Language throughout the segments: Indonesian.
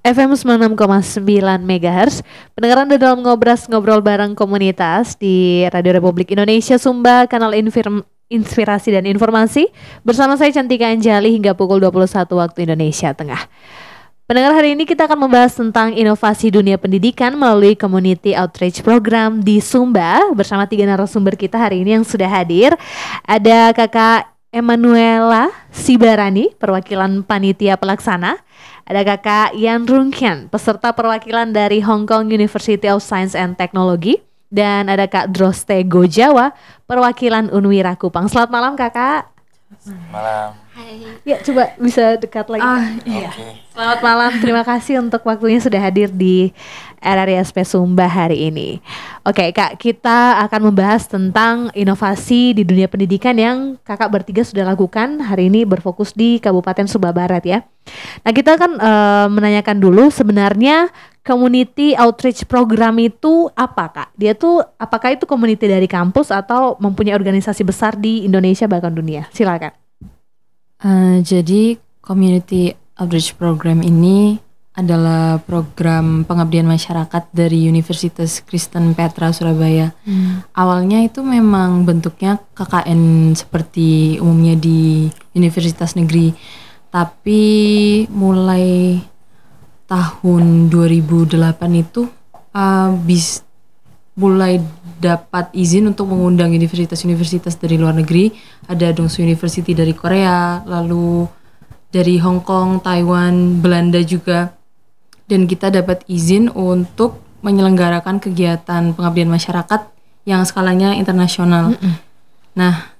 FM 96,9 MHz. Pendengaran di dalam ngobrol bareng komunitas di Radio Republik Indonesia Sumba, kanal Inspirasi dan Informasi. Bersama saya Cantika Anjali hingga pukul 21 waktu Indonesia Tengah. Pendengar, hari ini kita akan membahas tentang inovasi dunia pendidikan melalui Community Outreach Program di Sumba. Bersama 3 narasumber kita hari ini yang sudah hadir. Ada Kakak Emanuela Sibarani, perwakilan panitia pelaksana. Ada Kakak Yan Rungkian, peserta perwakilan dari Hong Kong University of Science and Technology. Dan ada Kak Droste Gojawa, perwakilan Unwira Kupang. Selamat malam Kakak. Malam. Hai. Ya, coba bisa dekat lagi. Iya. Oke. Selamat malam, terima kasih untuk waktunya sudah hadir di RRISP Sumba hari ini. Oke Kak, kita akan membahas tentang inovasi di dunia pendidikan yang kakak bertiga sudah lakukan. Hari ini berfokus di Kabupaten Sumba Barat ya. Nah, kita akan menanyakan dulu sebenarnya Community Outreach Program itu apa Kak? Dia tuh apakah itu community dari kampus atau mempunyai organisasi besar di Indonesia bahkan dunia? Silakan. Jadi Community Outreach Program ini adalah program pengabdian masyarakat dari Universitas Kristen Petra Surabaya. Awalnya itu memang bentuknya KKN seperti umumnya di universitas negeri. Tapi mulai tahun 2008 itu mulai dapat izin untuk mengundang universitas-universitas dari luar negeri. Ada Dongseo University dari Korea, lalu dari Hong Kong, Taiwan, Belanda juga. Dan kita dapat izin untuk menyelenggarakan kegiatan pengabdian masyarakat yang skalanya internasional. Nah,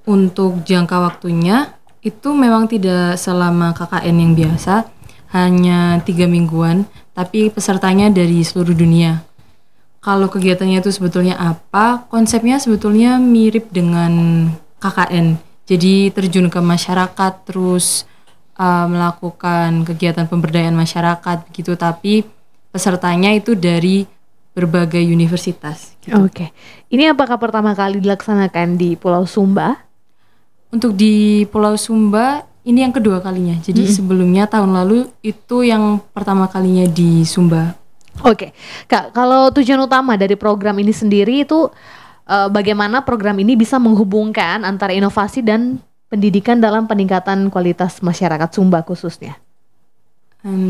untuk jangka waktunya itu memang tidak selama KKN yang biasa, hanya 3 mingguan, tapi pesertanya dari seluruh dunia. Kalau kegiatannya itu sebetulnya apa? Konsepnya sebetulnya mirip dengan KKN. Jadi terjun ke masyarakat, terus melakukan kegiatan pemberdayaan masyarakat gitu, tapi pesertanya itu dari berbagai universitas. Gitu. Oke. Ini apakah pertama kali dilaksanakan di Pulau Sumba? Untuk di Pulau Sumba ini yang kedua kalinya. Jadi sebelumnya tahun lalu itu yang pertama kalinya di Sumba. Oke, Kak, kalau tujuan utama dari program ini sendiri itu bagaimana program ini bisa menghubungkan antara inovasi dan pendidikan dalam peningkatan kualitas masyarakat Sumba khususnya?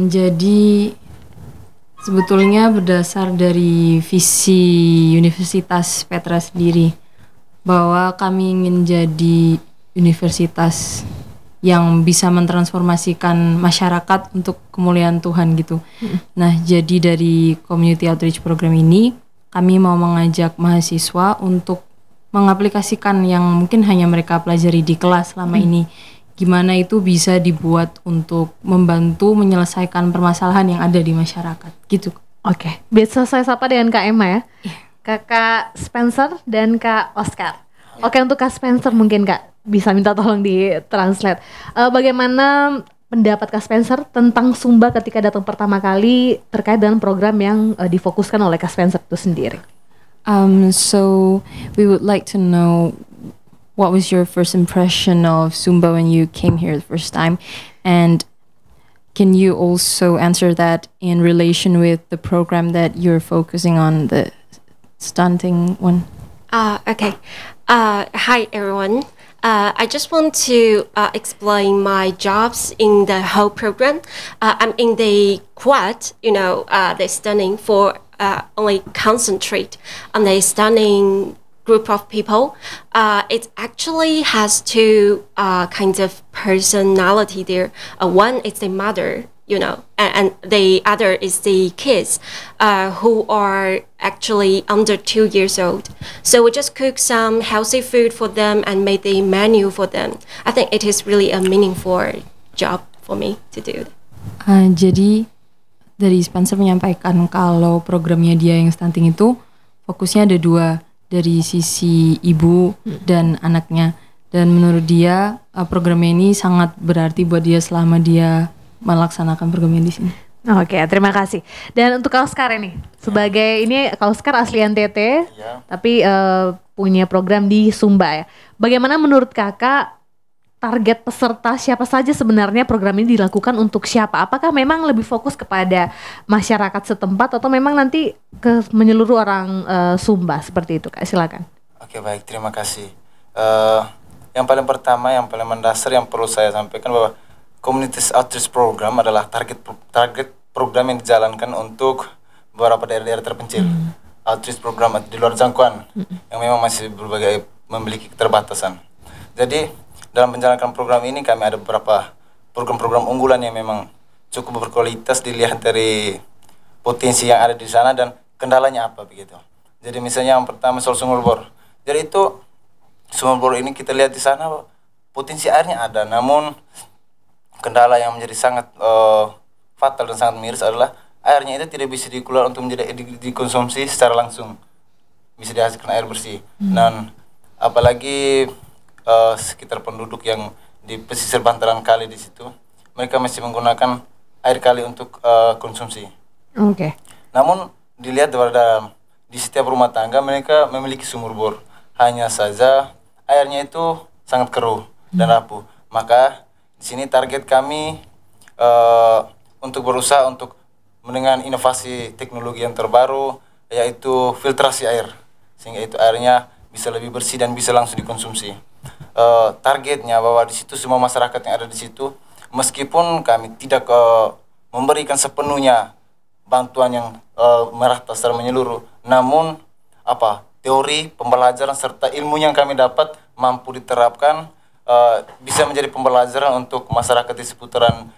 Jadi sebetulnya berdasar dari visi Universitas Petra sendiri, bahwa kami ingin jadi universitas yang bisa mentransformasikan masyarakat untuk kemuliaan Tuhan gitu. Nah, jadi dari Community Outreach Program ini kami mau mengajak mahasiswa untuk mengaplikasikan yang mungkin hanya mereka pelajari di kelas selama ini. Gimana itu bisa dibuat untuk membantu menyelesaikan permasalahan yang ada di masyarakat gitu. Oke, biasa saya sapa dengan Kak Emma ya. Kakak Spencer dan Kak Oscar. Oke, untuk Kak Spencer mungkin Kak bisa minta tolong di-translate. Bagaimana pendapat Kak Spencer tentang Sumba ketika datang pertama kali terkait dengan program yang difokuskan oleh Kak Spencer itu sendiri? So we would like to know what was your first impression of Sumba when you came here the first time, and can you also answer that in relation with the program that you're focusing on, the stunting one? Okay. Hi everyone. I just want to explain my jobs in the whole program. I'm in the quad, the stunning for only concentrate on the stunning group of people. It actually has two kinds of personality there. One is the mother, and the other is the kids who are actually under 2 years old. So we just cook some healthy food for them and made the menu for them. I think it is really a meaningful job for me to do. Jadi dari Spencer menyampaikan kalau programnya dia yang stunting itu fokusnya ada 2, dari sisi ibu dan anaknya. Dan menurut dia programnya ini sangat berarti buat dia selama dia melaksanakan programnya di sini. Oke, terima kasih. Dan untuk Kak Oscar ini, sebagai ini Kak Oscar asli NTT, tapi punya program di Sumba ya. Bagaimana menurut kakak target peserta siapa saja sebenarnya program ini dilakukan untuk siapa? Apakah memang lebih fokus kepada masyarakat setempat atau memang nanti ke menyeluruh orang Sumba seperti itu, Kak? Silakan. Oke, baik, terima kasih. Yang paling pertama, yang paling mendasar yang perlu saya sampaikan bahwa Community Outreach Program adalah target program yang dijalankan untuk beberapa daerah-daerah terpencil. Outreach program di luar jangkauan yang memang masih memiliki keterbatasan. Jadi dalam menjalankan program ini kami ada beberapa program-program unggulan yang memang cukup berkualitas dilihat dari potensi yang ada di sana dan kendalanya apa begitu. Jadi misalnya yang pertama soal sumur bor. Jadi itu sumur bor ini kita lihat di sana potensi airnya ada, namun kendala yang menjadi sangat fatal dan sangat miris adalah airnya itu tidak bisa dikeluarkan untuk menjadi dikonsumsi secara langsung, bisa dihasilkan air bersih. Dan apalagi sekitar penduduk yang di pesisir bantaran kali di situ, mereka masih menggunakan air kali untuk konsumsi. Oke. Namun dilihat di setiap rumah tangga mereka memiliki sumur bor, hanya saja airnya itu sangat keruh dan rapuh. Maka di sini target kami untuk berusaha untuk dengan inovasi teknologi yang terbaru, yaitu filtrasi air, sehingga itu airnya bisa lebih bersih dan bisa langsung dikonsumsi. Targetnya bahwa di situ semua masyarakat yang ada di situ, meskipun kami tidak memberikan sepenuhnya bantuan yang merata secara menyeluruh, namun teori pembelajaran serta ilmu yang kami dapat mampu diterapkan, bisa menjadi pembelajaran untuk masyarakat di seputaran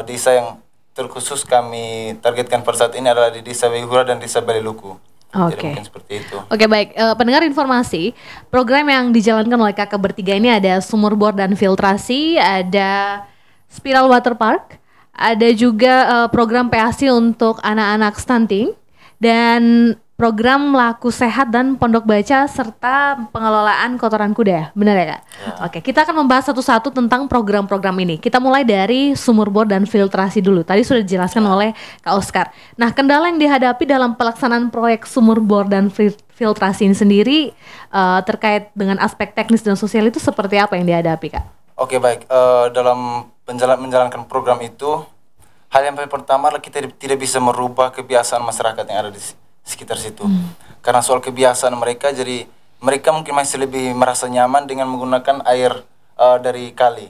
desa yang terkhusus kami targetkan pada saat ini adalah di Desa Wehura dan Desa Baliluku. Jadi mungkin seperti itu. Oke, baik. Pendengar informasi, program yang dijalankan oleh kakak bertiga ini ada sumur bor dan filtrasi, ada spiral water park, ada juga program PASI untuk anak-anak stunting, dan program laku sehat dan pondok baca serta pengelolaan kotoran kuda. Benar ya, Kak? Ya. Oke, kita akan membahas satu-satu tentang program-program ini. Kita mulai dari sumur bor dan filtrasi dulu. Tadi sudah dijelaskan oleh Kak Oscar. Nah, kendala yang dihadapi dalam pelaksanaan proyek sumur bor dan filtrasi ini sendiri terkait dengan aspek teknis dan sosial itu seperti apa yang dihadapi, Kak? Oke, baik. Dalam menjalankan program itu, hal yang paling pertama adalah kita tidak bisa merubah kebiasaan masyarakat yang ada di sekitar situ. Karena soal kebiasaan mereka, jadi mereka mungkin masih lebih merasa nyaman dengan menggunakan air dari kali.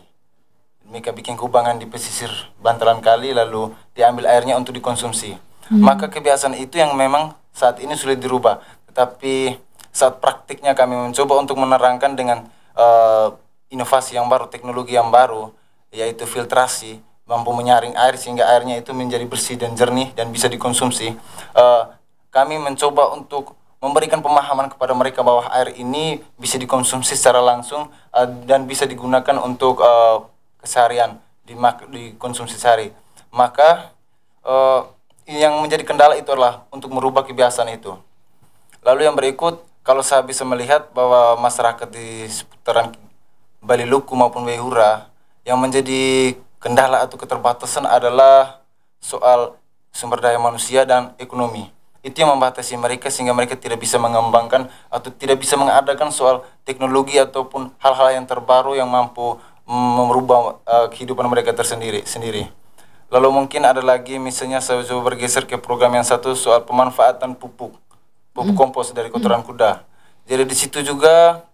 Mereka bikin kubangan di pesisir bantaran kali, lalu diambil airnya untuk dikonsumsi. Maka kebiasaan itu yang memang saat ini sulit dirubah. Tetapi saat praktiknya kami mencoba untuk menerangkan dengan inovasi yang baru, teknologi yang baru, yaitu filtrasi, mampu menyaring air sehingga airnya itu menjadi bersih dan jernih dan bisa dikonsumsi. Kami mencoba untuk memberikan pemahaman kepada mereka bahwa air ini bisa dikonsumsi secara langsung dan bisa digunakan untuk keseharian, dikonsumsi sehari. Maka yang menjadi kendala itu adalah untuk merubah kebiasaan itu. Lalu yang berikut, kalau saya bisa melihat bahwa masyarakat di seputaran Baliluku maupun Wehura, yang menjadi kendala atau keterbatasan adalah soal sumber daya manusia dan ekonomi. Itu yang membatasi mereka sehingga mereka tidak bisa mengembangkan atau tidak bisa mengadakan soal teknologi ataupun hal-hal yang terbaru yang mampu merubah kehidupan mereka sendiri. Lalu mungkin ada lagi, misalnya saya coba bergeser ke program yang satu soal pemanfaatan pupuk kompos dari kotoran kuda. Jadi di situ juga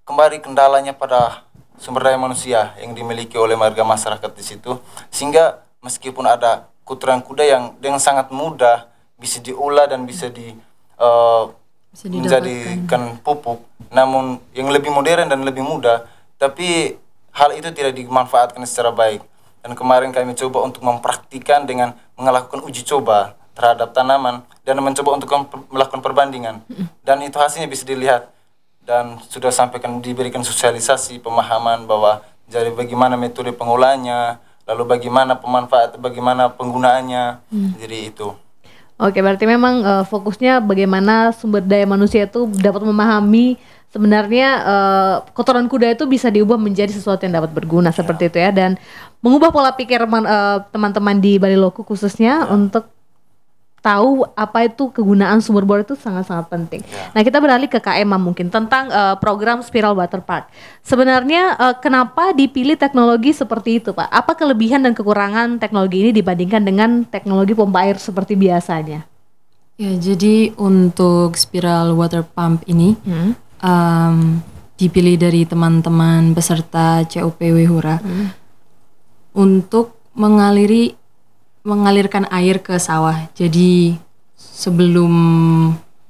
kembali kendalanya pada sumber daya manusia yang dimiliki oleh warga masyarakat di situ, sehingga meskipun ada kotoran kuda yang dengan sangat mudah bisa diolah dan bisa menjadikan pupuk, namun yang lebih modern dan lebih mudah, tapi hal itu tidak dimanfaatkan secara baik. Dan kemarin kami coba untuk mempraktikkan dengan melakukan uji coba terhadap tanaman dan mencoba untuk melakukan perbandingan, dan itu hasilnya bisa dilihat dan sudah sampaikan, diberikan sosialisasi pemahaman bahwa jadi bagaimana metode pengolahannya, lalu bagaimana bagaimana penggunaannya. Jadi itu. Oke, berarti memang fokusnya bagaimana sumber daya manusia itu dapat memahami sebenarnya kotoran kuda itu bisa diubah menjadi sesuatu yang dapat berguna seperti itu ya, dan mengubah pola pikir teman-teman di Baliluku khususnya untuk tahu apa itu kegunaan sumber bor itu sangat-sangat penting. Nah, kita beralih ke Kak Emma mungkin tentang program Spiral Water Park. Sebenarnya kenapa dipilih teknologi seperti itu, Pak? Apa kelebihan dan kekurangan teknologi ini dibandingkan dengan teknologi pompa air seperti biasanya? Ya, jadi untuk Spiral Water Pump ini dipilih dari teman-teman peserta COP Wehura untuk mengalirkan air ke sawah. Jadi sebelum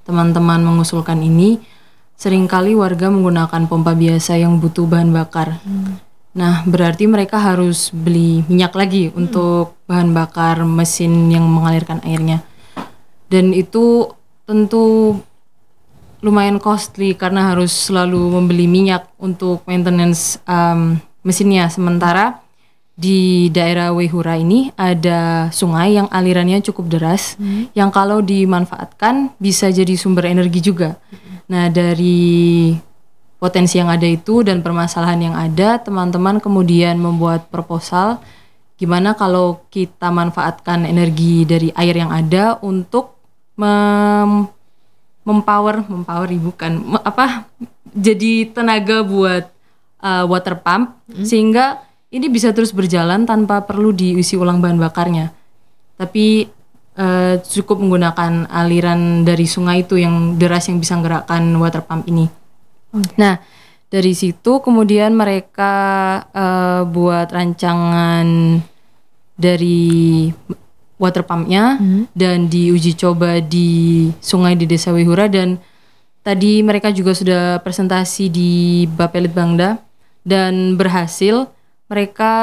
teman-teman mengusulkan ini, seringkali warga menggunakan pompa biasa yang butuh bahan bakar. Nah, berarti mereka harus beli minyak lagi untuk bahan bakar mesin yang mengalirkan airnya. Dan itu tentu lumayan costly karena harus selalu membeli minyak untuk maintenance mesinnya. Sementara di daerah Wehura ini ada sungai yang alirannya cukup deras, yang kalau dimanfaatkan bisa jadi sumber energi juga. Nah, dari potensi yang ada itu dan permasalahan yang ada, teman-teman kemudian membuat proposal gimana kalau kita manfaatkan energi dari air yang ada untuk jadi tenaga buat water pump, sehingga ini bisa terus berjalan tanpa perlu diisi ulang bahan bakarnya. Tapi cukup menggunakan aliran dari sungai itu yang deras yang bisa menggerakkan water pump ini. Nah, dari situ kemudian mereka buat rancangan dari water pumpnya dan diuji coba di sungai di Desa Wehura, dan tadi mereka juga sudah presentasi di Bapelitbangda dan berhasil. Mereka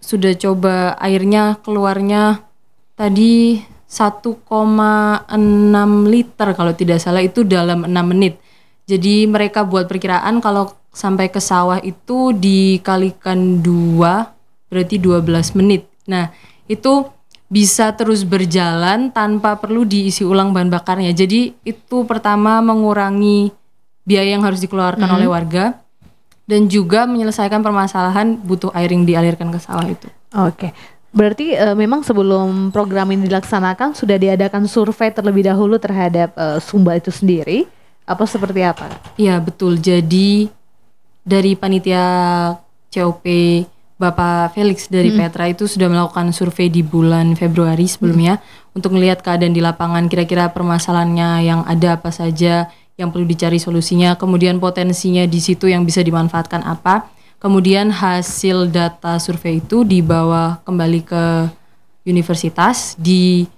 sudah coba airnya keluarnya tadi 1,6 liter kalau tidak salah, itu dalam 6 menit. Jadi mereka buat perkiraan kalau sampai ke sawah itu dikalikan 2 berarti 12 menit. Nah, itu bisa terus berjalan tanpa perlu diisi ulang bahan bakarnya. Jadi itu pertama mengurangi biaya yang harus dikeluarkan oleh warga, dan juga menyelesaikan permasalahan butuh air yang dialirkan ke sawah itu. Oke. Berarti memang sebelum program ini dilaksanakan sudah diadakan survei terlebih dahulu terhadap Sumba itu sendiri, apa seperti apa? Iya, betul. Jadi dari panitia COP Bapak Felix dari Petra itu sudah melakukan survei di bulan Februari sebelumnya untuk melihat keadaan di lapangan, kira-kira permasalahannya yang ada apa saja, yang perlu dicari solusinya, kemudian potensinya di situ yang bisa dimanfaatkan apa. Kemudian hasil data survei itu dibawa kembali ke universitas, di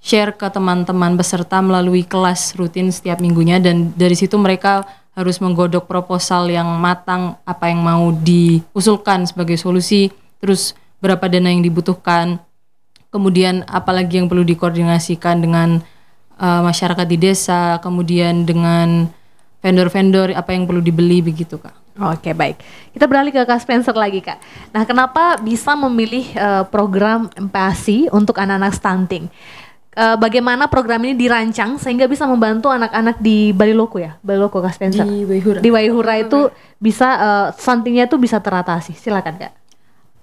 share ke teman-teman peserta melalui kelas rutin setiap minggunya, dan dari situ mereka harus menggodok proposal yang matang, apa yang mau diusulkan sebagai solusi, terus berapa dana yang dibutuhkan, kemudian apalagi yang perlu dikoordinasikan dengan masyarakat di desa, kemudian dengan vendor-vendor, apa yang perlu dibeli, begitu Kak. Oke, baik. Kita beralih ke Kak Spencer lagi Kak. Nah, kenapa bisa memilih program MPASI untuk anak-anak stunting? Bagaimana program ini dirancang sehingga bisa membantu anak-anak di Bariloko ya? Bariloko Kak Spencer? Di Wehura. Di Wehura itu bisa stuntingnya itu bisa teratasi. Silakan Kak.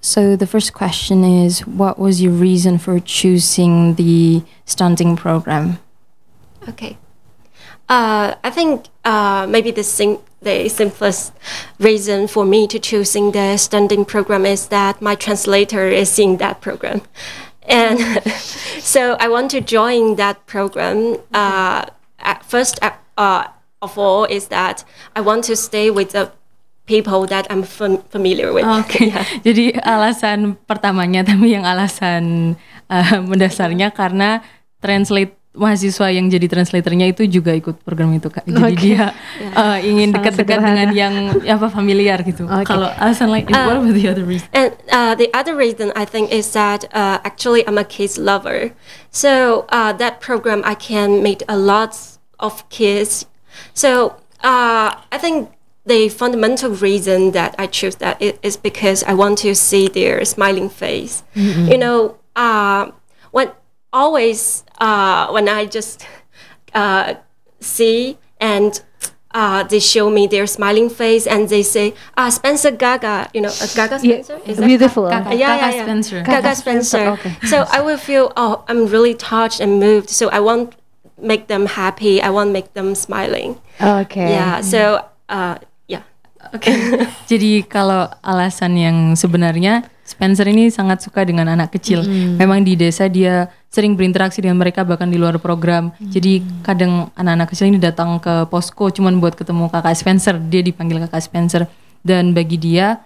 So the first question is, what was your reason for choosing the stunting program? Okay. I think maybe the simplest reason for me to choosing the stunting program is that my translator is in that program. And so I want to join that program. First of all is that I want to stay with the people that I'm familiar with. Oke. Yeah. Jadi alasan pertamanya, tapi yang alasan mendasarnya karena mahasiswa yang jadi translatornya itu juga ikut program itu Kak. Jadi dia ingin dekat-dekat dengan yang familiar gitu. Kalau alasan lain, what about the other reason? And the other reason I think is that actually I'm a kids lover. So that program I can meet a lot of kids. So I think the fundamental reason that I choose that is because I want to see their smiling face. You know, when I just see and they show me their smiling face and they say, Spencer Gaga, Gaga Yeah, Spencer? Is that beautiful. Kakak Spencer. Gaga Spencer. Okay. So I will feel, I'm really touched and moved. So I want make them happy. I want make them smiling. Oke. Yeah. So yeah. Oke. Jadi kalau alasan yang sebenarnya Spencer ini sangat suka dengan anak kecil. Memang di desa dia sering berinteraksi dengan mereka bahkan di luar program. Jadi kadang anak-anak kecil ini datang ke posko cuman buat ketemu kakak Spencer. Dia dipanggil kakak Spencer. Dan bagi dia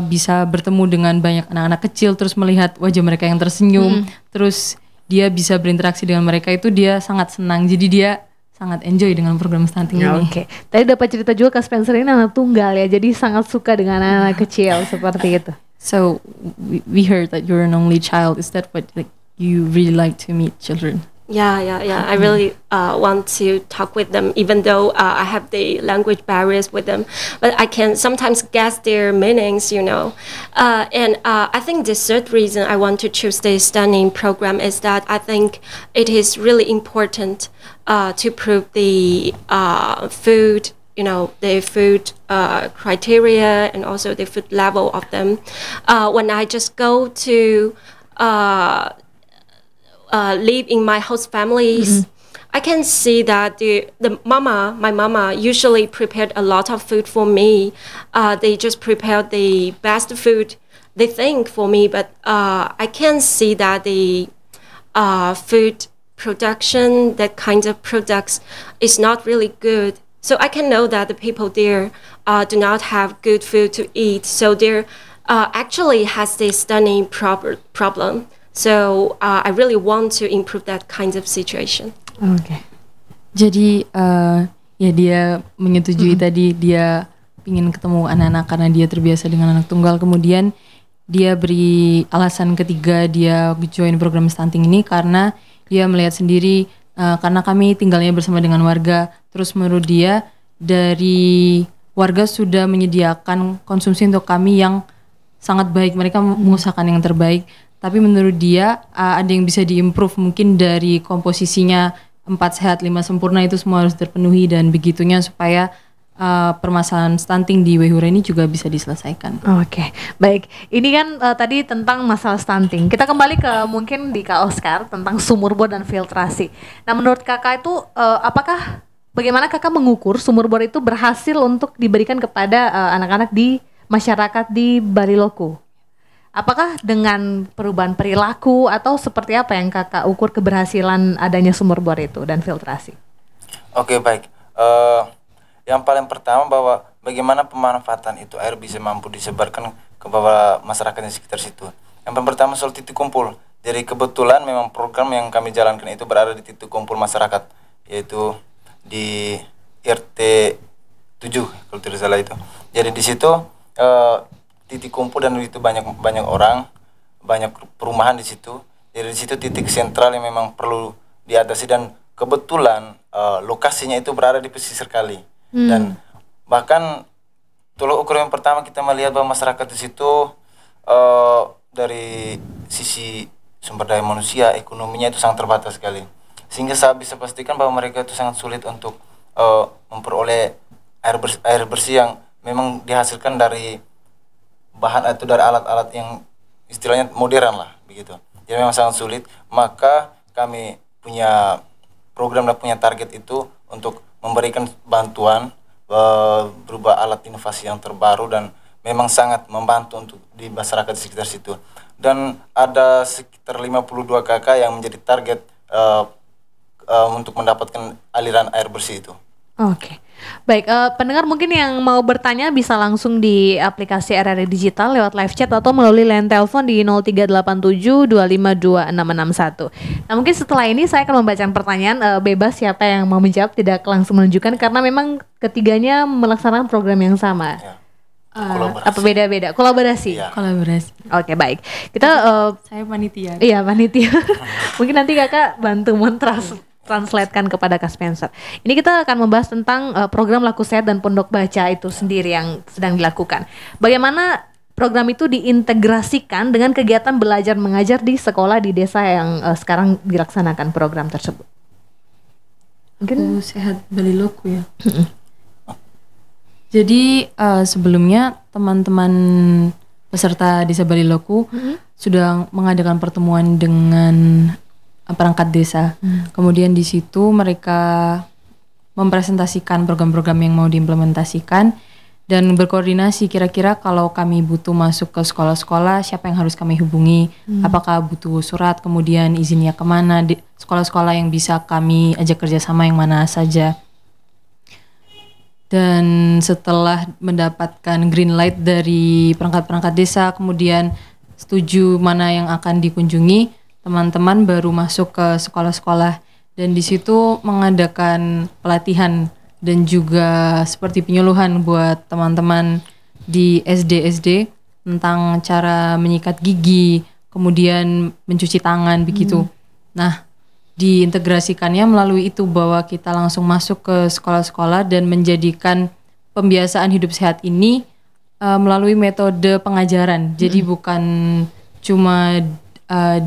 bisa bertemu dengan banyak anak-anak kecil terus melihat wajah mereka yang tersenyum. Terus dia bisa berinteraksi dengan mereka itu dia sangat senang. Jadi dia sangat enjoy dengan program stunting ini. Oke. Tadi dapat cerita juga Kak Spencer ini anak tunggal ya. Jadi sangat suka dengan anak kecil seperti itu. So we heard that you're an only child. Is that what you really like to meet children? Yeah. I really want to talk with them, even though I have the language barriers with them. But I can sometimes guess their meanings, And I think the third reason I want to choose the stunning program is that I think it is really important to prove the food. The food criteria and also the food level of them. When I just go to live in my host families, I can see that my mama usually prepared a lot of food for me. They just prepared the best food they think for me, but I can see that the food production, that kind of products, is not really good. So I can know that the people there do not have good food to eat. So there actually has this stunning problem. So I really want to improve that kind of situation. Oke. Jadi ya dia menyetujui tadi dia ingin ketemu anak-anak karena dia terbiasa dengan anak tunggal. Kemudian dia beri alasan ketiga dia join program stunting ini karena dia melihat sendiri karena kami tinggalnya bersama dengan warga. Terus menurut dia dari warga sudah menyediakan konsumsi untuk kami yang sangat baik. Mereka mengusahakan yang terbaik. Tapi menurut dia ada yang bisa diimprove mungkin dari komposisinya 4 sehat 5 sempurna itu semua harus terpenuhi dan begitunya supaya permasalahan stunting di Wehura ini juga bisa diselesaikan. Oke, baik. Ini kan tadi tentang masalah stunting. Kita kembali ke mungkin di Kak Oscar tentang sumur bor dan filtrasi. Nah, menurut Kakak itu bagaimana Kakak mengukur sumur bor itu berhasil untuk diberikan kepada anak-anak di masyarakat di Bariloku? Apakah dengan perubahan perilaku atau seperti apa yang Kakak ukur keberhasilan adanya sumur bor itu dan filtrasi? Oke, baik. Yang paling pertama bahwa bagaimana pemanfaatan itu air bisa mampu disebarkan ke bawah masyarakat di sekitar situ. Yang pertama soal titik kumpul. Jadi kebetulan memang program yang kami jalankan itu berada di titik kumpul masyarakat, yaitu di RT 7 kalau tidak salah itu. Jadi di situ titik kumpul dan itu banyak orang, banyak perumahan di situ. Jadi di situ titik sentral yang memang perlu diatasi dan kebetulan lokasinya itu berada di pesisir kali. Dan bahkan tolok ukur yang pertama kita melihat bahwa masyarakat di situ dari sisi sumber daya manusia, ekonominya itu sangat terbatas sekali. Sehingga saya bisa pastikan bahwa mereka itu sangat sulit untuk memperoleh air bersih yang memang dihasilkan dari bahan atau dari alat-alat yang istilahnya modern lah begitu. Jadi memang sangat sulit. Maka kami punya program dan punya target itu untuk memberikan bantuan berupa alat inovasi yang terbaru dan memang sangat membantu untuk di masyarakat di sekitar situ. Dan ada sekitar 52 kakak yang menjadi target untuk mendapatkan aliran air bersih itu. Oke. Baik, pendengar mungkin yang mau bertanya bisa langsung di aplikasi RRI Digital lewat live chat atau melalui line telepon di 0387252661. Nah, mungkin setelah ini saya akan membacakan pertanyaan, bebas siapa yang mau menjawab, tidak langsung menunjukkan karena memang ketiganya melaksanakan program yang sama. Ya. Apa beda-beda? Kolaborasi. Ya. Kolaborasi. Oke, baik. Kita Saya panitia. iya, panitia. Mungkin nanti Kakak bantu translatekan kepada Kak Spencer. Ini kita akan membahas tentang program Laku Sehat dan Pondok Baca itu sendiri yang sedang dilakukan. Bagaimana program itu diintegrasikan dengan kegiatan belajar mengajar di sekolah di desa yang sekarang dilaksanakan program tersebut. Mungkin Sehat Bariloku ya. Jadi sebelumnya teman-teman peserta Desa Baliloku sudah mengadakan pertemuan dengan perangkat desa. Kemudian di situ mereka mempresentasikan program-program yang mau diimplementasikan dan berkoordinasi kira-kira kalau kami butuh masuk ke sekolah-sekolah siapa yang harus kami hubungi, apakah butuh surat, kemudian izinnya kemana, di sekolah-sekolah yang bisa kami ajak kerjasama yang mana saja. Dan setelah mendapatkan green light dari perangkat-perangkat desa, kemudian setuju mana yang akan dikunjungi, teman-teman baru masuk ke sekolah-sekolah dan di situ mengadakan pelatihan dan juga seperti penyuluhan buat teman-teman di SD tentang cara menyikat gigi, kemudian mencuci tangan begitu. Nah, diintegrasikannya melalui itu bahwa kita langsung masuk ke sekolah-sekolah dan menjadikan pembiasaan hidup sehat ini melalui metode pengajaran. Jadi bukan cuma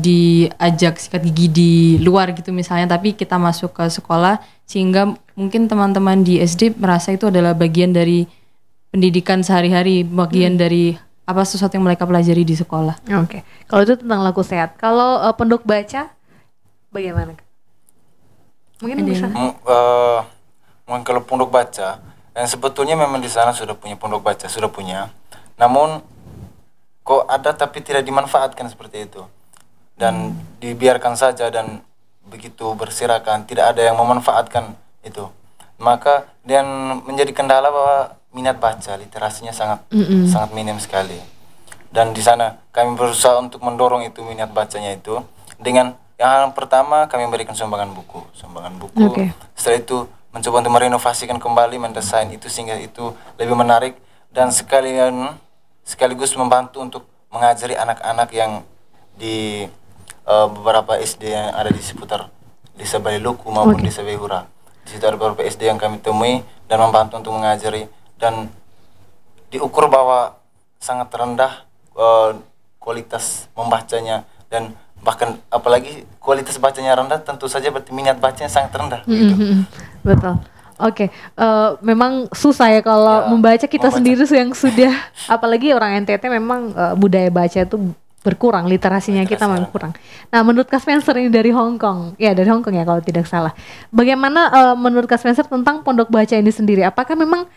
diajak sikat gigi di luar gitu misalnya, tapi kita masuk ke sekolah sehingga mungkin teman-teman di SD merasa itu adalah bagian dari pendidikan sehari-hari, bagian dari apa sesuatu yang mereka pelajari di sekolah. Oke. Kalau itu tentang laku sehat. Kalau pondok baca bagaimana? Mungkin bisa. Mungkin kalau pondok baca, yang sebetulnya memang di sana sudah punya pondok baca, sudah punya. Namun kok ada tapi tidak dimanfaatkan seperti itu. Dan dibiarkan saja dan begitu berserakan, tidak ada yang memanfaatkan itu. Maka dan menjadi kendala bahwa minat baca, literasinya sangat minim sekali. Dan di sana kami berusaha untuk mendorong itu minat bacanya itu dengan yang pertama kami memberikan sumbangan buku. Setelah itu mencoba untuk merenovasikan kembali, mendesain itu sehingga itu lebih menarik dan sekaligus membantu untuk mengajari anak-anak yang di beberapa SD yang ada di seputar Desa Baliloku maupun Desa Wehura. Di situ ada beberapa SD yang kami temui dan membantu untuk mengajari dan diukur bahwa sangat rendah kualitas membacanya dan bahkan apalagi kualitas bacanya rendah tentu saja berarti minat bacanya sangat rendah. Gitu. Betul. Oke, memang susah ya kalau membaca kita sendiri yang sudah apalagi orang NTT memang budaya baca itu berkurang, literasinya kita memang kurang. Nah, menurut Kak Spencer ini dari Hong Kong ya kalau tidak salah. Bagaimana menurut Kak Spencer tentang pondok baca ini sendiri? Apakah memang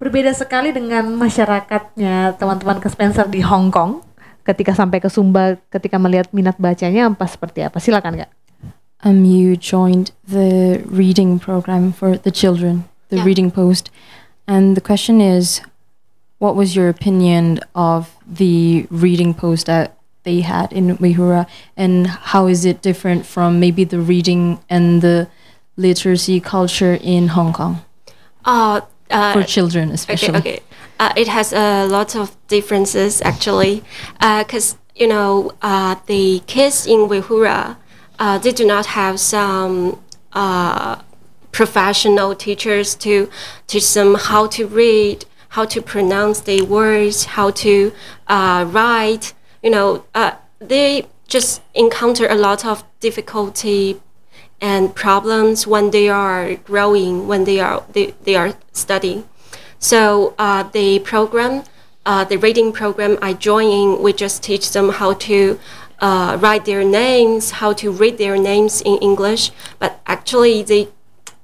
berbeda sekali dengan masyarakatnya teman-teman Kak Spencer di Hong Kong ketika sampai ke Sumba, ketika melihat minat bacanya seperti apa? Silakan Kak. You joined the reading program for the children, the reading post, and the question is, what was your opinion of the reading post that they had in Wehura, and how is it different from maybe the reading and the literacy culture in Hong Kong for children especially? Okay. It has a lot of differences actually, because the kids in Wehura, they do not have some professional teachers to teach them how to read, how to pronounce the words, how to write. They just encounter a lot of difficulty and problems when they are growing, when they are studying. So the reading program I joined, we just teach them how to write their names, how to read their names in English. But actually,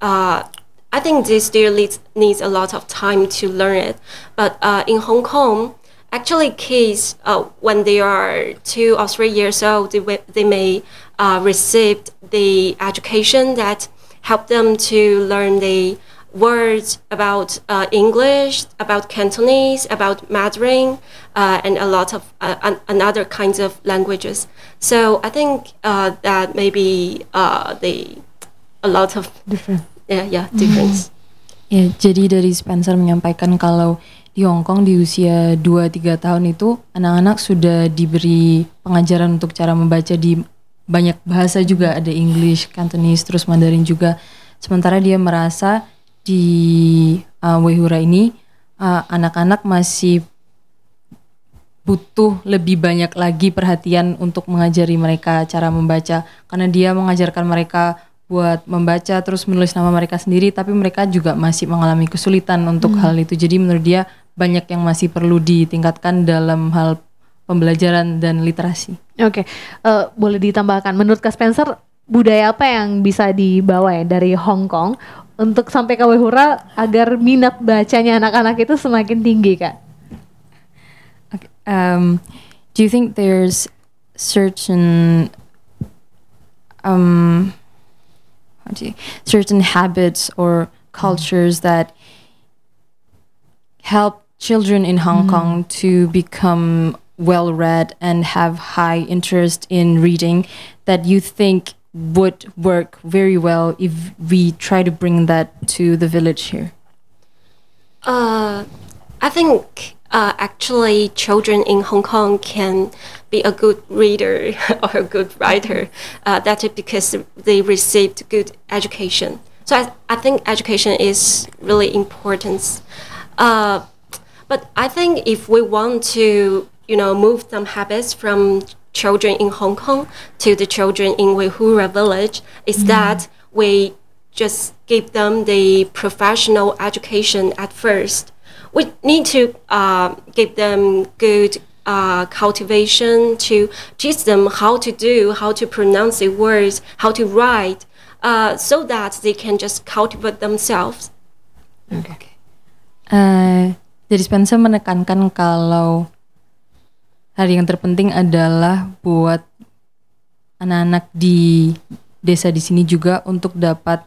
I think they still needs a lot of time to learn it. But in Hong Kong, actually, kids when they are 2 or 3 years old, they may receive the education that help them to learn the words about English, about Cantonese, about Mandarin, and a lot of another kinds of languages. So I think that maybe a lot of difference. Ya, jadi dari Spencer menyampaikan kalau di Hong Kong di usia 2-3 tahun itu anak-anak sudah diberi pengajaran untuk cara membaca di banyak bahasa juga, ada English, Cantonese, terus Mandarin juga. Sementara dia merasa di Wehura ini anak-anak masih butuh lebih banyak lagi perhatian untuk mengajari mereka cara membaca, karena dia mengajarkan mereka buat membaca terus menulis nama mereka sendiri, tapi mereka juga masih mengalami kesulitan untuk hal itu. Jadi menurut dia banyak yang masih perlu ditingkatkan dalam hal pembelajaran dan literasi. Oke, boleh ditambahkan, menurut Kak Spencer, budaya apa yang bisa dibawa ya dari Hong Kong untuk sampai ke Wehura agar minat bacanya anak-anak itu semakin tinggi, Kak? Okay. Do you think there's certain certain habits or cultures that help children in Hong Kong to become well read and have high interest in reading that you think would work very well if we try to bring that to the village here? I think actually children in Hong Kong can be a good reader or a good writer. That is because they received good education. So I think education is really important. But I think if we want to, move some habits from children in Hong Kong to the children in Weihura village, is that we just give them the professional education at first. We need to give them good cultivation to teach them how to pronounce the words, how to write, so that they can just cultivate themselves. Okay. Jadi Spencer menekankan kalau hal yang terpenting adalah buat anak-anak di desa di sini juga untuk dapat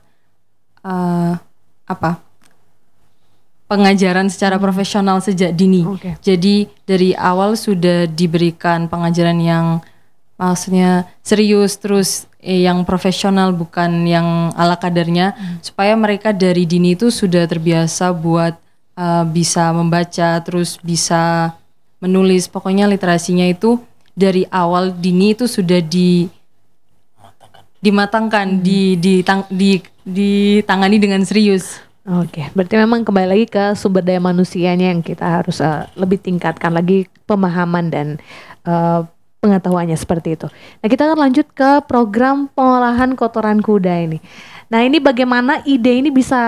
pengajaran secara profesional sejak dini. Okay. Jadi dari awal sudah diberikan pengajaran yang maksudnya serius, terus yang profesional, bukan yang ala kadarnya, supaya mereka dari dini itu sudah terbiasa buat bisa membaca, terus bisa menulis. Pokoknya literasinya itu dari awal dini itu sudah dimatangkan, ditangani dengan serius. Oke, berarti memang kembali lagi ke sumber daya manusianya yang kita harus lebih tingkatkan lagi pemahaman dan pengetahuannya seperti itu. Nah, kita akan lanjut ke program pengolahan kotoran kuda ini. Nah, ini bagaimana ide ini bisa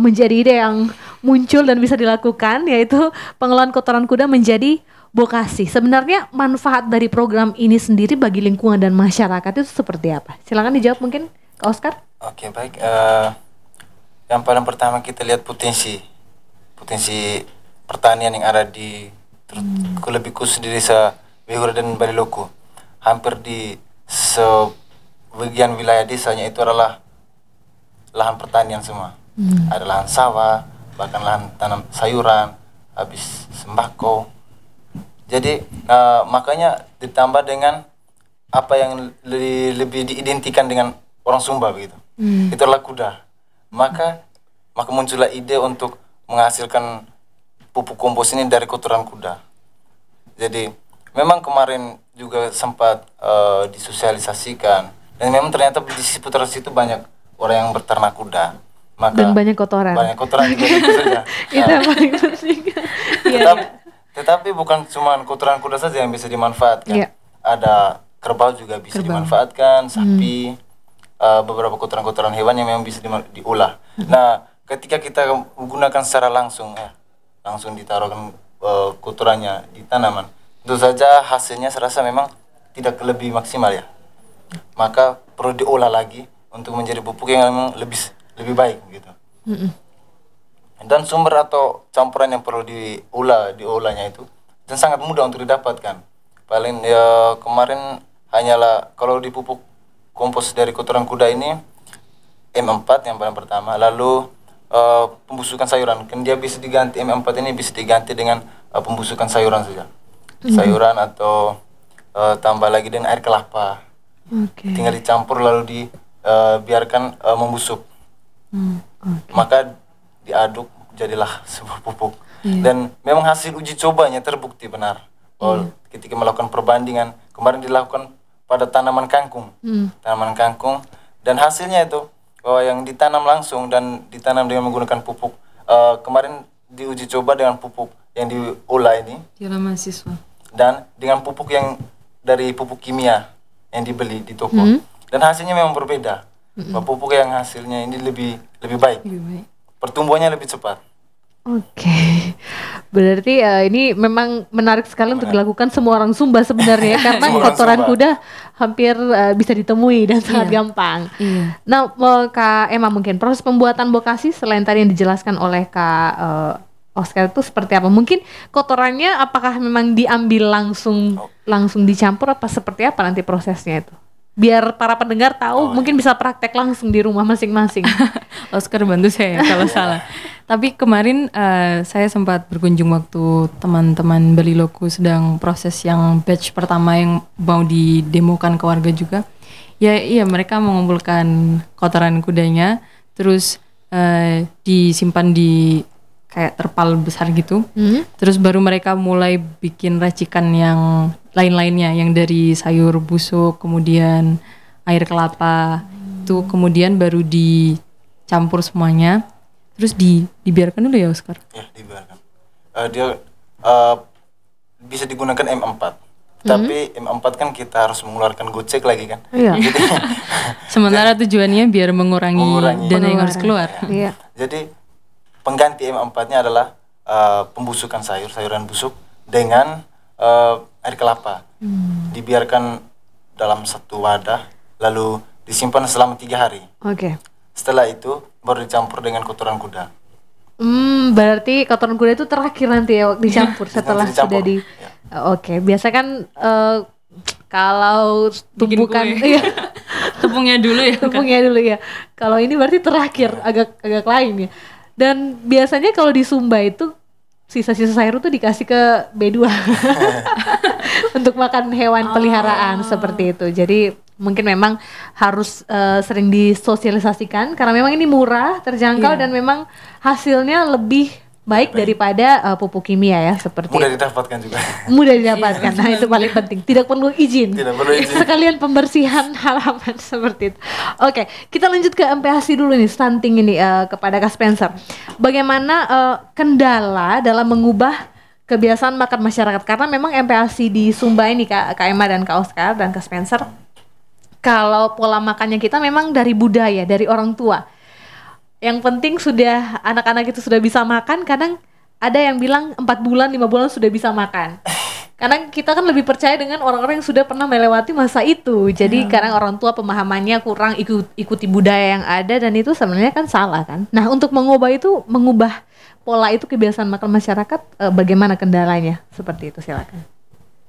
menjadi ide yang muncul dan bisa dilakukan, yaitu pengolahan kotoran kuda menjadi vokasi. Sebenarnya manfaat dari program ini sendiri bagi lingkungan dan masyarakat itu seperti apa? Silakan dijawab mungkin, Kak Oscar. Oke, baik. Yang paling pertama kita lihat potensi pertanian yang ada di lebih khusus di desa Wehura dan Baliloku. Hampir di sebagian wilayah desanya itu adalah lahan pertanian semua. Ada lahan sawah, bahkan lahan tanam sayuran, habis sembako. Jadi makanya ditambah dengan apa yang lebih diidentikan dengan orang Sumba begitu. Itu adalah kuda. Maka muncullah ide untuk menghasilkan pupuk kompos ini dari kotoran kuda. Jadi memang kemarin juga sempat disosialisasikan, dan memang ternyata di seputar situ banyak orang yang berternak kuda. Maka Dan banyak kotoran. Banyak kotoran juga itu saja. Itu yang paling penting. Tetapi bukan cuma kotoran kuda saja yang bisa dimanfaatkan. Iya. Ada kerbau juga bisa dimanfaatkan, sapi, beberapa kotoran-kotoran hewan yang memang bisa diolah. Nah, ketika kita menggunakan secara langsung ditaruhkan kotorannya di tanaman, tentu saja hasilnya serasa memang tidak lebih maksimal ya. Maka perlu diolah lagi untuk menjadi pupuk yang memang lebih baik gitu. Dan sumber atau campuran yang perlu diolahnya itu dan sangat mudah untuk didapatkan. Paling ya kemarin hanyalah kalau di pupuk kompos dari kotoran kuda ini M4 yang paling pertama, lalu pembusukan sayuran, kan dia bisa diganti, M4 ini bisa diganti dengan pembusukan sayuran saja. Sayuran atau tambah lagi dengan air kelapa. Tinggal dicampur lalu dibiarkan membusuk. Maka diaduk jadilah sebuah pupuk. Dan memang hasil uji cobanya terbukti benar. Ketika melakukan perbandingan, kemarin dilakukan pada tanaman kangkung. Tanaman kangkung, dan hasilnya itu bahwa yang ditanam langsung dan ditanam dengan menggunakan pupuk, kemarin diuji coba dengan pupuk yang diolah ini mahasiswa, dan dengan pupuk yang dari pupuk kimia yang dibeli di toko. Dan hasilnya memang berbeda. pupuk yang hasilnya ini lebih baik. Lebih baik. Pertumbuhannya lebih cepat. Oke, berarti ini memang menarik sekali untuk dilakukan semua orang Sumba sebenarnya karena Semua orang kotoran Sumba. kuda hampir bisa ditemui dan sangat Iya. gampang. Iya. Nah, Kak Emma, mungkin proses pembuatan bokasi selain tadi yang dijelaskan oleh Kak Oscar itu seperti apa? Mungkin kotorannya apakah memang diambil langsung dicampur apa seperti apa nanti prosesnya itu? Biar para pendengar tahu, mungkin bisa praktek langsung di rumah masing-masing. Oscar bantu saya ya kalau salah. Tapi kemarin saya sempat berkunjung waktu teman-teman Baliloku sedang proses yang batch pertama yang mau didemokan ke warga juga. Ya iya, mereka mengumpulkan kotoran kudanya, terus disimpan di kayak terpal besar gitu. Terus baru mereka mulai bikin racikan yang lain-lainnya, yang dari sayur busuk, kemudian air kelapa, itu kemudian baru dicampur semuanya, terus dibiarkan dulu ya Oscar? Ya, dibiarkan. Dia bisa digunakan M4, tapi M4 kan kita harus mengeluarkan gocek lagi kan. Iya. Jadi, Sementara tujuannya biar mengurangi dana yang harus keluar. Iya. jadi pengganti M4-nya adalah pembusukan sayuran busuk dengan air kelapa. Dibiarkan dalam satu wadah, lalu disimpan selama 3 hari. Oke. Setelah itu baru dicampur dengan kotoran kuda. Berarti kotoran kuda itu terakhir nanti ya dicampur setelah Nanti dicampur, sudah di. ya. Oke, biasa kan kalau Bikin tumbukan, kue. iya, Tepungnya dulu ya. tepungnya dulu ya. Kalau ini berarti terakhir, agak lain ya. Dan biasanya kalau di Sumba itu sisa-sisa sayur itu dikasih ke B2 untuk makan hewan peliharaan seperti itu. Jadi mungkin memang harus sering disosialisasikan karena memang ini murah, terjangkau dan memang hasilnya lebih baik daripada pupuk kimia ya seperti Mudah itu. didapatkan juga. Mudah didapatkan. Nah, itu paling penting. Tidak perlu izin. Tidak perlu izin. Sekalian pembersihan halaman seperti itu. Oke, kita lanjut ke MPASI dulu nih, stunting ini kepada Kak Spencer. Bagaimana kendala dalam mengubah kebiasaan makan masyarakat? Karena memang MPASI di Sumba ini Kak Emma dan Kak Oscar dan Kak Spencer, kalau pola makannya kita memang dari budaya, dari orang tua. Yang penting sudah anak-anak itu sudah bisa makan. Kadang ada yang bilang 4 bulan, 5 bulan sudah bisa makan. Karena kita kan lebih percaya dengan orang-orang yang sudah pernah melewati masa itu. Jadi kadang orang tua pemahamannya kurang ikuti budaya yang ada, dan itu sebenarnya kan salah kan. Nah, untuk mengubah pola itu kebiasaan makan masyarakat, bagaimana kendalanya? Seperti itu, silakan.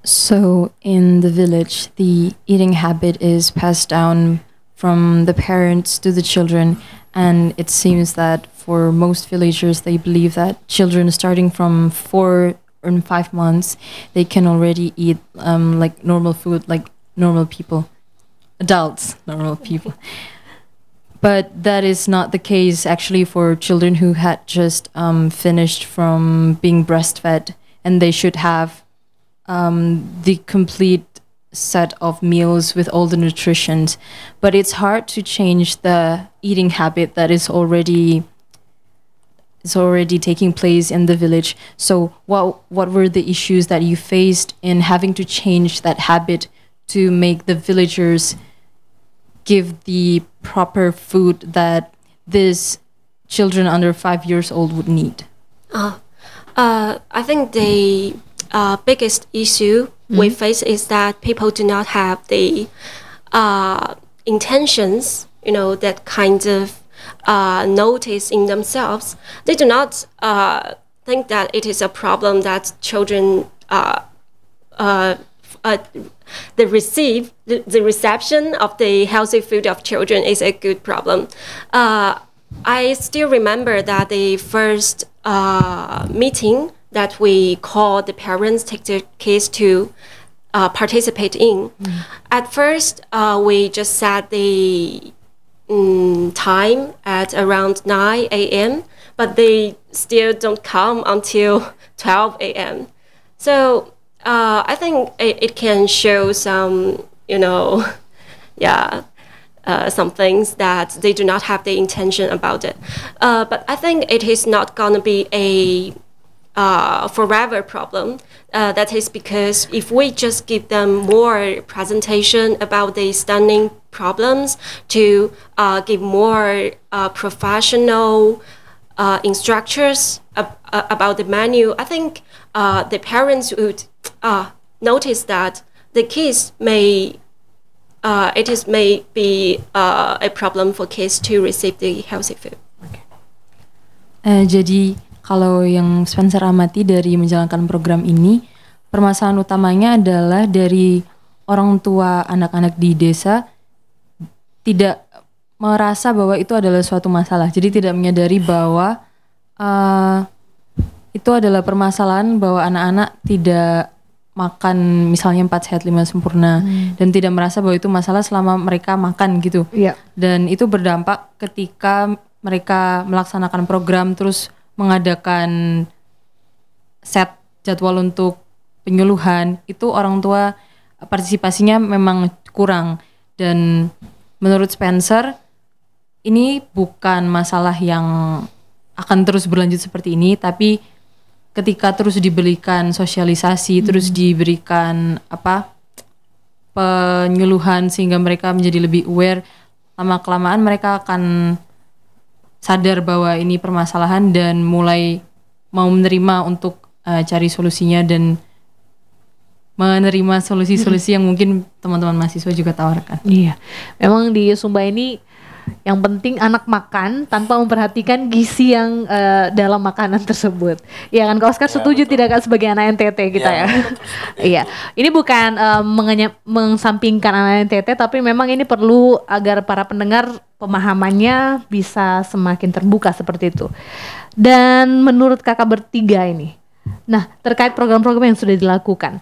So in the village, the eating habit is passed down from the parents to the children, and it seems that for most villagers, they believe that children starting from 4 or 5 months, they can already eat like normal food, like normal people, adults, normal people. But that is not the case actually for children who had just finished from being breastfed, and they should have the complete set of meals with all the nutritions. But it's hard to change the eating habit that is already taking place in the village. So what were the issues that you faced in having to change that habit to make the villagers give the proper food that these children under 5 years old would need? I think the biggest issue we face is that people do not have the intentions, that kind of notice in themselves. They do not think that it is a problem that children the reception of the healthy food of children is a good problem. I still remember that the first meeting that we called the parents take their kids to participate in. At first, we just set the time at around 9 a.m., but they still don't come until 12 a.m. So I think it can show some, some things that they do not have the intention about it. But I think it is not going to be a forever problem. that is because if we just give them more presentation about the stunning problems to give more professional instructors about the menu, I think the parents would notice that the kids may be a problem for kids to receive the healthy food. Jadi kalau yang Spencer amati dari menjalankan program ini, permasalahan utamanya adalah dari orang tua anak-anak di desa tidak merasa bahwa itu adalah suatu masalah. Jadi tidak menyadari bahwa itu adalah permasalahan bahwa anak-anak tidak makan misalnya 4 sehat 5 sempurna dan tidak merasa bahwa itu masalah selama mereka makan gitu. Iya. Dan itu berdampak ketika mereka melaksanakan program terus mengadakan set jadwal untuk penyuluhan, itu orang tua partisipasinya memang kurang. Dan menurut Spencer ini bukan masalah yang akan terus berlanjut seperti ini, tapi ketika terus diberikan sosialisasi, terus diberikan penyuluhan sehingga mereka menjadi lebih aware, lama-kelamaan mereka akan sadar bahwa ini permasalahan dan mulai mau menerima untuk cari solusinya dan menerima solusi-solusi yang mungkin teman-teman mahasiswa juga tawarkan. Iya, memang di Sumba ini yang penting anak makan tanpa memperhatikan gizi yang dalam makanan tersebut. Iya kan, Kak Oscar setuju betul. tidak Kak sebagai anak NTT kita ya? Iya, ini bukan mengesampingkan anak NTT, tapi memang ini perlu agar para pendengar pemahamannya bisa semakin terbuka seperti itu. Dan menurut kakak bertiga ini, nah terkait program-program yang sudah dilakukan,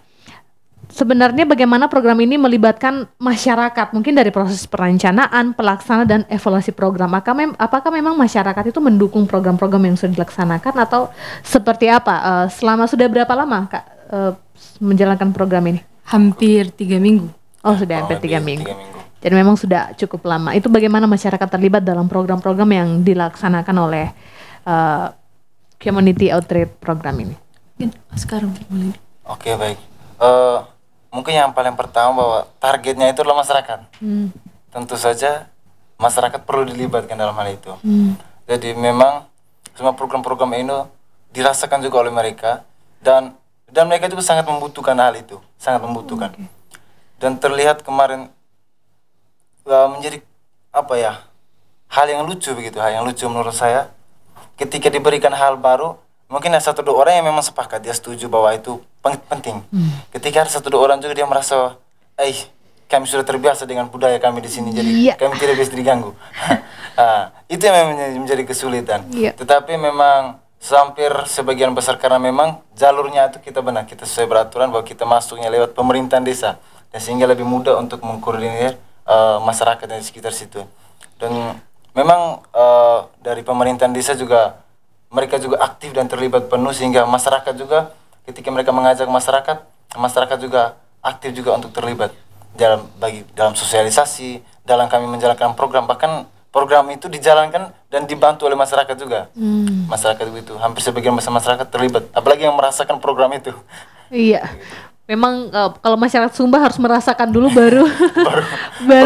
sebenarnya bagaimana program ini melibatkan masyarakat, mungkin dari proses perencanaan, pelaksana, dan evaluasi program. Apakah memang masyarakat itu mendukung program-program yang sudah dilaksanakan atau seperti apa? Selama sudah berapa lama Kak menjalankan program ini? Hampir 3 minggu. Oh sudah hampir 3 minggu. Jadi memang sudah cukup lama. Itu bagaimana masyarakat terlibat dalam program-program yang dilaksanakan oleh Community Outreach program ini? Sekarang boleh. Oke, baik. Mungkin yang paling pertama bahwa targetnya itu adalah masyarakat. Tentu saja masyarakat perlu dilibatkan dalam hal itu. Jadi memang semua program-program ini dirasakan juga oleh mereka dan mereka juga sangat membutuhkan hal itu, sangat membutuhkan. Dan terlihat kemarin menjadi hal yang lucu begitu, hal yang lucu menurut saya ketika diberikan hal baru. Mungkin ada 1-2 orang yang memang sepakat, dia setuju bahwa itu penting. Ketika ada 1-2 orang juga dia merasa, kami sudah terbiasa dengan budaya kami di sini, jadi kami tidak bisa diganggu. Itu yang memang menjadi kesulitan. Tetapi memang hampir sebagian besar karena memang jalurnya itu kita sesuai peraturan bahwa kita masuknya lewat pemerintahan desa, dan sehingga lebih mudah untuk mengkoordinir masyarakat yang di sekitar situ. Dan memang dari pemerintahan desa juga mereka juga aktif dan terlibat penuh, sehingga masyarakat juga ketika mereka mengajak masyarakat juga aktif juga untuk terlibat dalam sosialisasi, dalam kami menjalankan program. Bahkan program itu dijalankan dan dibantu oleh masyarakat juga. Masyarakat itu hampir sebagian besar masyarakat terlibat, apalagi yang merasakan program itu. Iya. Memang kalau masyarakat Sumba harus merasakan dulu baru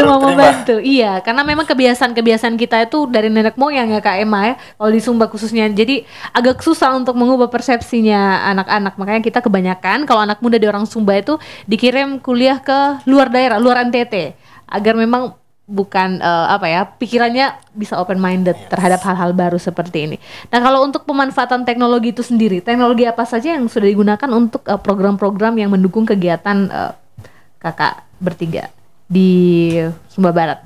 mau membantu. Iya, karena memang kebiasaan kita itu dari nenek moyang ya Kak Emma ya. Kalau di Sumba khususnya, jadi agak susah untuk mengubah persepsinya anak-anak. Makanya kita kebanyakan kalau anak muda di orang Sumba itu dikirim kuliah ke luar daerah, luar NTT, agar memang bukan pikirannya bisa open minded terhadap hal-hal baru seperti ini. Nah, kalau untuk pemanfaatan teknologi itu sendiri, teknologi apa saja yang sudah digunakan untuk program-program yang mendukung kegiatan kakak bertiga di Sumba Barat?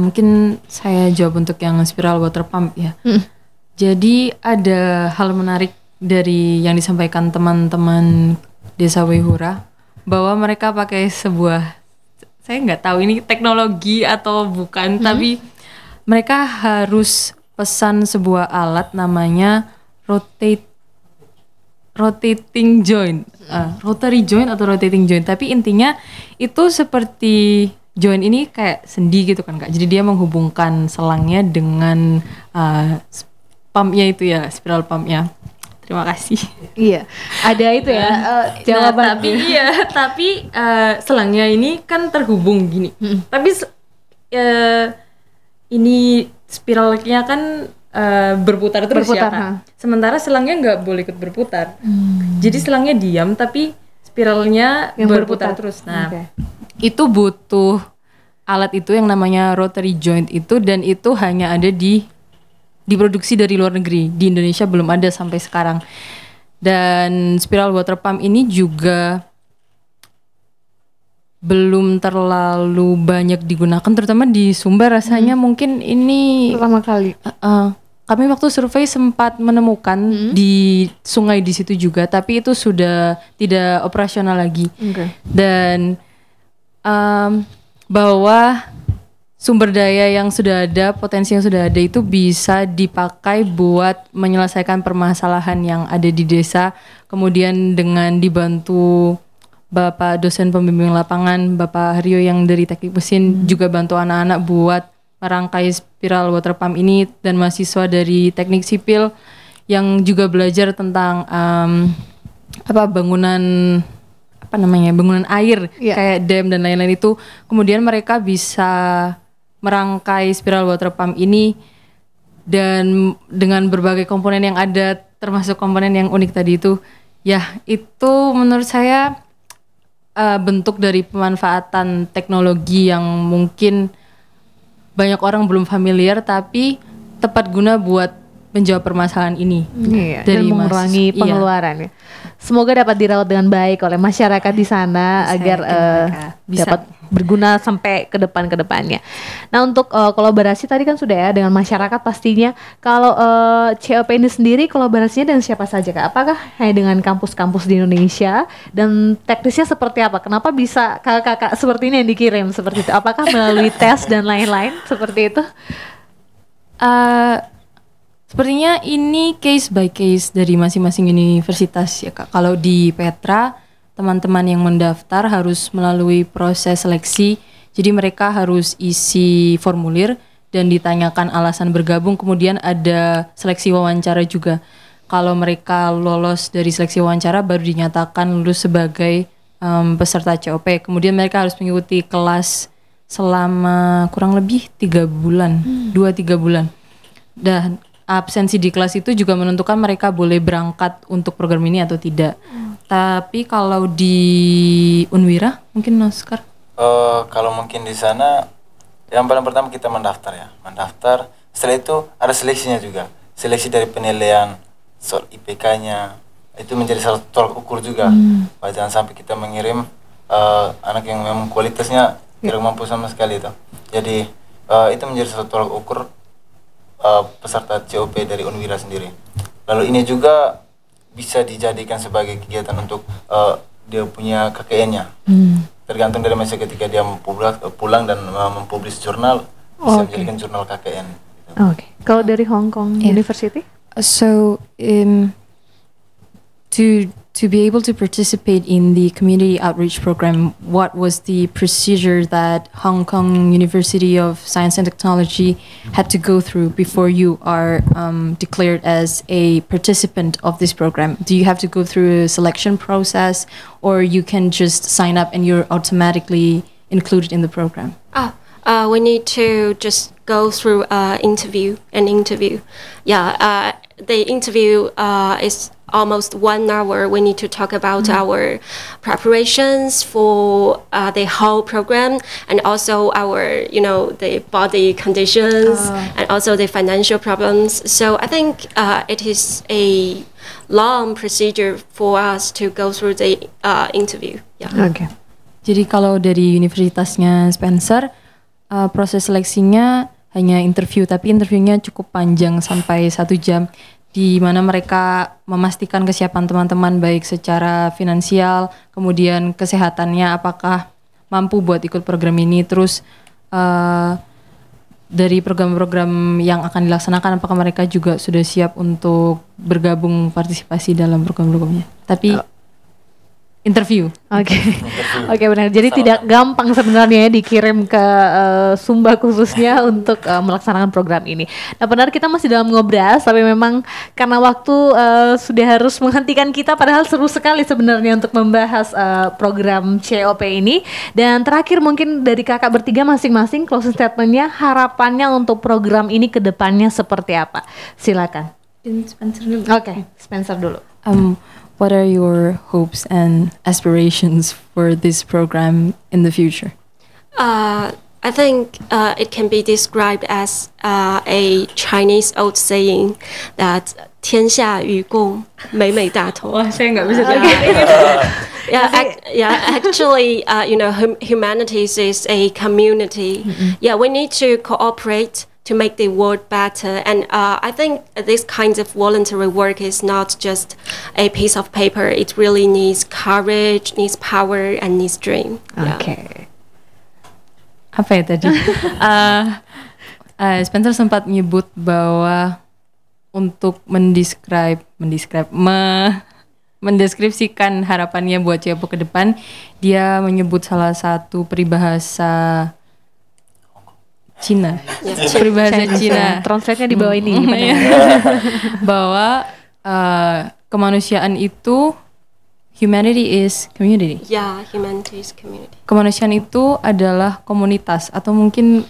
Mungkin saya jawab untuk yang spiral water pump ya. Jadi ada hal menarik dari yang disampaikan teman-teman Desa Wehura, bahwa mereka pakai sebuah, saya nggak tahu ini teknologi atau bukan, tapi mereka harus pesan sebuah alat namanya rotating joint, rotary joint atau rotating joint. Tapi intinya itu seperti joint ini kayak sendi gitu kan Kak. Jadi dia menghubungkan selangnya dengan pumpnya itu ya, spiral pumpnya. Terima kasih. Iya, ada itu ya jawaban. Tapi selangnya ini kan terhubung gini. Tapi ini spiralnya kan berputar terus ya kan. Sementara selangnya nggak boleh ikut berputar. Jadi selangnya diam tapi spiralnya yang berputar terus. Nah, itu butuh alat itu yang namanya rotary joint itu, dan itu hanya ada diproduksi dari luar negeri. Di Indonesia belum ada sampai sekarang. Dan spiral water pump ini juga belum terlalu banyak digunakan, terutama di Sumba rasanya mungkin ini pertama kali. Kami waktu survei sempat menemukan di sungai di situ juga, tapi itu sudah tidak operasional lagi. Dan bahwa sumber daya yang sudah ada, potensi yang sudah ada itu bisa dipakai buat menyelesaikan permasalahan yang ada di desa. Kemudian dengan dibantu Bapak dosen pembimbing lapangan, Bapak Haryo yang dari teknik mesin juga bantu anak-anak buat merangkai spiral water pump ini, dan mahasiswa dari teknik sipil yang juga belajar tentang bangunan air kayak dam dan lain-lain itu. Kemudian mereka bisa merangkai spiral water pump ini dan dengan berbagai komponen yang ada, termasuk komponen yang unik tadi itu, ya itu menurut saya bentuk dari pemanfaatan teknologi yang mungkin banyak orang belum familiar tapi tepat guna buat menjawab permasalahan ini dan mengurangi pengeluaran. Semoga dapat dirawat dengan baik oleh masyarakat di sana agar dapat berguna sampai ke depannya. Nah, untuk kolaborasi tadi kan sudah ya dengan masyarakat pastinya. Kalau COP ini sendiri kolaborasinya dengan siapa saja Kak? Apakah hanya dengan kampus-kampus di Indonesia, dan teknisnya seperti apa? Kenapa bisa kakak-kakak seperti ini yang dikirim seperti itu? Apakah melalui tes dan lain-lain seperti itu? Sepertinya ini case by case dari masing-masing universitas ya Kak. Kalau di Petra, teman-teman yang mendaftar harus melalui proses seleksi. Jadi mereka harus isi formulir dan ditanyakan alasan bergabung. Kemudian ada seleksi wawancara juga. Kalau mereka lolos dari seleksi wawancara baru dinyatakan lulus sebagai peserta COP. Kemudian mereka harus mengikuti kelas selama kurang lebih 3 bulan, 2-3 bulan. Dan absensi di kelas itu juga menentukan mereka boleh berangkat untuk program ini atau tidak. Tapi kalau di Unwira mungkin Oscar? Kalau mungkin di sana yang paling pertama kita mendaftar. Setelah itu ada seleksinya juga. Seleksi dari penilaian soal IPK-nya. Itu menjadi salah satu tolak ukur juga. Jangan sampai kita mengirim anak yang memang kualitasnya tidak mampu sama sekali itu. Jadi itu menjadi salah satu tolak ukur peserta COP dari Unwira sendiri. Lalu ini juga bisa dijadikan sebagai kegiatan untuk dia punya KKN-nya. Tergantung dari masa ketika dia pulang dan mempublish jurnal, bisa menjadikan jurnal KKN. Oke. Kalau dari Hong Kong University? So to be able to participate in the community outreach program, what was the procedure that Hong Kong University of Science and Technology had to go through before you are declared as a participant of this program? Do you have to go through a selection process, or you can just sign up and you're automatically included in the program? We need to just go through an interview. Yeah, the interview is almost 1 hour. We need to talk about our preparations for the whole program, and also our, the body conditions, and also the financial problems. So I think it is a long procedure for us to go through the interview. Yeah. Okay. Jadi kalau dari universitasnya Spencer, proses seleksinya hanya interview, tapi interviewnya cukup panjang sampai 1 jam. Di mana mereka memastikan kesiapan teman-teman baik secara finansial, kemudian kesehatannya apakah mampu buat ikut program ini, terus dari program-program yang akan dilaksanakan apakah mereka juga sudah siap untuk bergabung partisipasi dalam program-programnya. Tapi interview. Oke, oke benar. Jadi tidak gampang sebenarnya ya dikirim ke Sumba khususnya untuk melaksanakan program ini. Nah benar kita masih dalam ngobras, tapi memang karena waktu sudah harus menghentikan kita. Padahal seru sekali sebenarnya untuk membahas program COP ini. Dan terakhir mungkin dari kakak bertiga masing-masing closing statementnya, harapannya untuk program ini ke depannya seperti apa? Silakan. Spencer dulu. Oke, Spencer dulu. What are your hopes and aspirations for this program in the future? I think it can be described as a Chinese old saying that 天下与共，美美大同。 Wah, saya nggak bisa jawab. Actually, humanities is a community. Yeah, we need to cooperate to make the world better. And I think this kind of voluntary work is not just a piece of paper. It really needs courage, needs power, and needs dream. Oke. Apa ya tadi? Spencer sempat menyebut bahwa untuk mendeskripsikan harapannya buat COP ke depan, dia menyebut salah satu peribahasa Cina, peribahasa Cina. Translate-nya di bawah ini. Bahwa kemanusiaan itu, humanity is community. Yeah, humanity is community. Kemanusiaan itu adalah komunitas, atau mungkin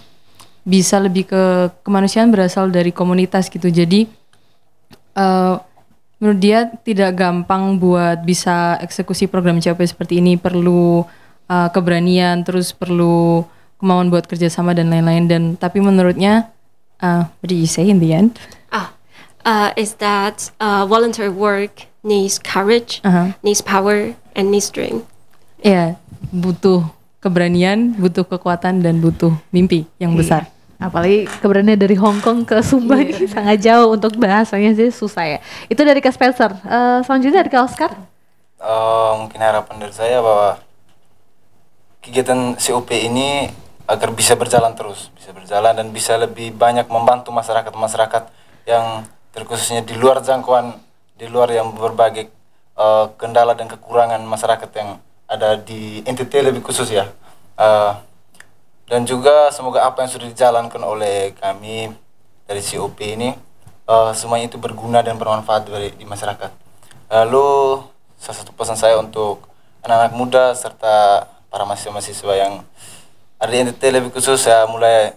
bisa lebih ke kemanusiaan berasal dari komunitas gitu. Jadi menurut dia tidak gampang buat bisa eksekusi program COP seperti ini. Perlu keberanian, terus perlu kemauan buat kerjasama dan lain-lain. Dan tapi menurutnya, what did you say in the end? Is that voluntary work needs courage, needs power, and needs dream. Ya, butuh keberanian, butuh kekuatan, dan butuh mimpi yang besar. Apalagi keberanian dari Hong Kong ke Sumba ini sangat jauh, untuk bahasanya sih susah ya. Itu dari Kak Spencer. Selanjutnya dari Kak Oscar. Mungkin harapan dari saya bahwa kegiatan COP ini agar bisa berjalan terus, dan bisa lebih banyak membantu masyarakat yang terkhususnya di luar jangkauan, di luar yang berbagai kendala dan kekurangan masyarakat yang ada di NTT lebih khusus ya. Dan juga semoga apa yang sudah dijalankan oleh kami dari COP ini semuanya itu berguna dan bermanfaat di masyarakat. Lalu salah satu pesan saya untuk anak-anak muda serta para mahasiswa yang ada di NTT lebih khusus, saya mulai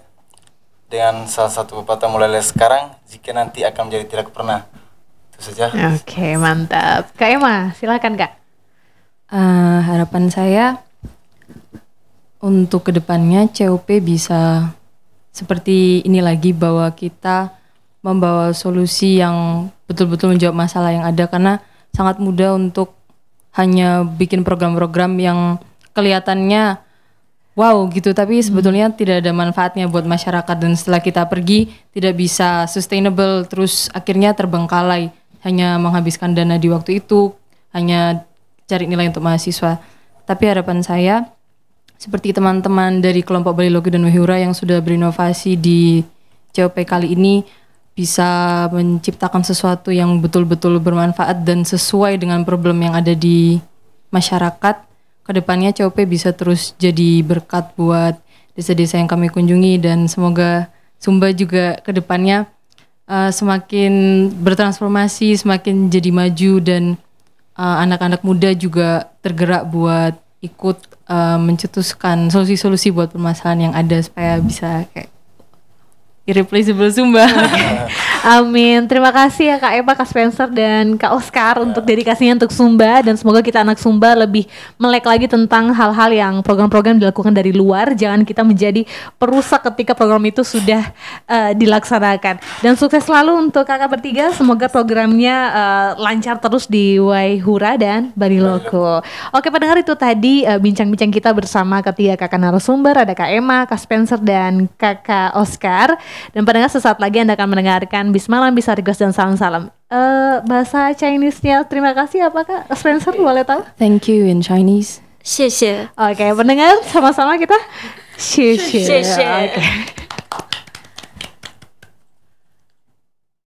dengan salah satu pepatah, mulai sekarang jika nanti akan menjadi tidak pernah. Itu saja. Oke, mantap. Kak Emma, silakan Kak. Harapan saya untuk kedepannya COP bisa seperti ini lagi, bahwa kita membawa solusi yang betul-betul menjawab masalah yang ada, karena sangat mudah untuk hanya bikin program-program yang kelihatannya wow gitu, tapi sebetulnya tidak ada manfaatnya buat masyarakat, dan setelah kita pergi tidak bisa sustainable, terus akhirnya terbengkalai, hanya menghabiskan dana di waktu itu, hanya cari nilai untuk mahasiswa. Tapi harapan saya seperti teman-teman dari kelompok Bali Logi dan Wehura yang sudah berinovasi di COP kali ini, bisa menciptakan sesuatu yang betul-betul bermanfaat dan sesuai dengan problem yang ada di masyarakat. Kedepannya COP bisa terus jadi berkat buat desa-desa yang kami kunjungi, dan semoga Sumba juga kedepannya semakin bertransformasi, semakin jadi maju, dan anak-anak muda juga tergerak buat ikut mencetuskan solusi-solusi buat permasalahan yang ada, supaya bisa kayak irreplaceable Sumba. Amin. Terima kasih ya Kak Eva, Kak Spencer, dan Kak Oscar untuk dedikasinya untuk Sumba, dan semoga kita anak Sumba lebih melek lagi tentang hal-hal yang program-program dilakukan dari luar. Jangan kita menjadi perusak ketika program itu sudah dilaksanakan. Dan sukses selalu untuk kakak bertiga. Semoga programnya lancar terus di Wehura dan Bali Loko. Oke pendengar, itu tadi bincang-bincang kita bersama ketiga kakak narasumber. Ada Kak Emma, Kak Spencer, dan Kakak Oscar. Dan pendengar, sesaat lagi Anda akan mendengarkan Bismalam, Bisa Request, dan Salam-Salam. Bahasa Chinese-nya terima kasih apa Kak Spencer, boleh tahu? Thank you in Chinese. 谢谢。 Oke, pendengar sama-sama kita. Oke.